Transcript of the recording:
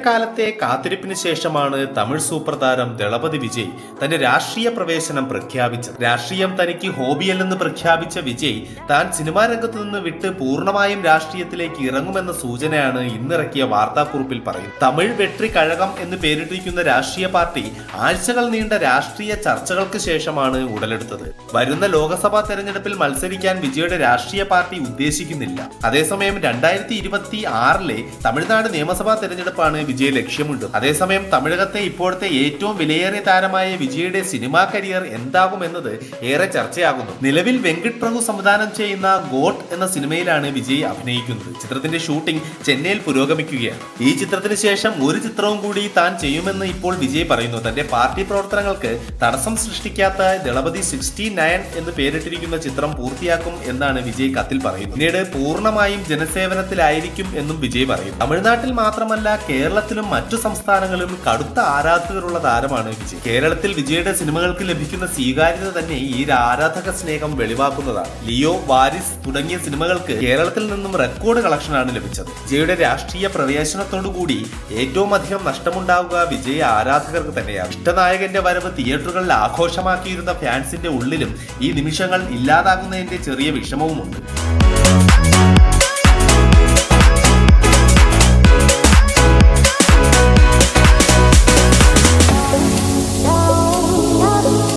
കാലത്തെ കാത്തിരിപ്പിന് ശേഷമാണ് തമിഴ് സൂപ്പർ താരം ദളപതി വിജയ് തന്റെ രാഷ്ട്രീയ പ്രവേശനം പ്രഖ്യാപിച്ചത്. രാഷ്ട്രീയം തനിക്ക് ഹോബിയല്ലെന്ന് പ്രഖ്യാപിച്ച വിജയ് താൻ സിനിമാ രംഗത്ത് നിന്ന് വിട്ട് പൂർണ്ണമായും രാഷ്ട്രീയത്തിലേക്ക് ഇറങ്ങുമെന്ന സൂചനയാണ് ഇന്നിറക്കിയ വാർത്താക്കുറിപ്പിൽ പറയുന്നത്. തമിഴ് വെട്രി കഴകം എന്ന് പേരിട്ടിരിക്കുന്ന രാഷ്ട്രീയ പാർട്ടി ആഴ്ചകൾ നീണ്ട രാഷ്ട്രീയ ചർച്ചകൾക്ക് ശേഷമാണ് ഉടലെടുത്തത്. വരുന്ന ലോക്സഭാ തെരഞ്ഞെടുപ്പിൽ മത്സരിക്കാൻ വിജയുടെ രാഷ്ട്രീയ പാർട്ടി ഉദ്ദേശിക്കുന്നില്ല. അതേസമയം 2026 തമിഴ്നാട് നിയമസഭാ തെരഞ്ഞെടുപ്പാണ് വിജയ് ലക്ഷ്യമുണ്ട്. അതേസമയം തമിഴകത്തെ ഇപ്പോഴത്തെ ഏറ്റവും വിലയേറിയ താരമായ വിജയുടെ സിനിമാ കരിയർ എന്താകുമെന്നത് ഏറെ ചർച്ചയാകുന്നു. നിലവിൽ വെങ്കിട്ട് പ്രഭു സംവിധാനം ചെയ്യുന്ന ഗോട്ട് എന്ന സിനിമയിലാണ് വിജയ് അഭിനയിക്കുന്നത്. ചിത്രത്തിന്റെ ഷൂട്ടിംഗ് ചെന്നൈയിൽ പുരോഗമിക്കുകയാണ്. ഈ ചിത്രത്തിന് ശേഷം ഒരു ചിത്രവും കൂടി താൻ ചെയ്യുമെന്ന് ഇപ്പോൾ വിജയ് പറയുന്നു. തന്റെ പാർട്ടി പ്രവർത്തനങ്ങൾക്ക് തടസ്സം സൃഷ്ടിക്കാത്ത ദളപതി 69 എന്ന് പേരിട്ടിരിക്കുന്ന ചിത്രം പൂർത്തിയാക്കും എന്നാണ് വിജയ് കത്തിൽ പറയുന്നത്. പിന്നീട് പൂർണ്ണമായും ജനസേവനത്തിലായിരിക്കും എന്നും വിജയ് പറയും. തമിഴ്നാട്ടിൽ മാത്രമല്ല കേരളത്തിലും മറ്റു സംസ്ഥാനങ്ങളിലും കടുത്ത ആരാധകരുള്ള താരമാണ് വിജയ്. കേരളത്തിൽ വിജയുടെ സിനിമകൾക്ക് ലഭിക്കുന്ന സ്വീകാര്യത തന്നെ ഈ ആരാധക സ്നേഹം വെളിവാക്കുന്നതാണ്. ലിയോ, വാരിസ് തുടങ്ങിയ സിനിമകൾക്ക് കേരളത്തിൽ നിന്നും റെക്കോർഡ് കളക്ഷനാണ് ലഭിച്ചത്. വിജയുടെ രാഷ്ട്രീയ പ്രവേശനത്തോടുകൂടി ഏറ്റവും അധികം നഷ്ടമുണ്ടാവുക വിജയ ആരാധകർക്ക് തന്നെയാണ്. ഇഷ്ടനായകന്റെ വരവ് തിയേറ്ററുകളിൽ ആഘോഷമാക്കിയിരുന്ന ഫാൻസിന്റെ ഉള്ളിലും ഈ നിമിഷങ്ങൾ ഇല്ലാതാകുന്നതിന്റെ ചെറിയ വിഷമവുമുണ്ട്.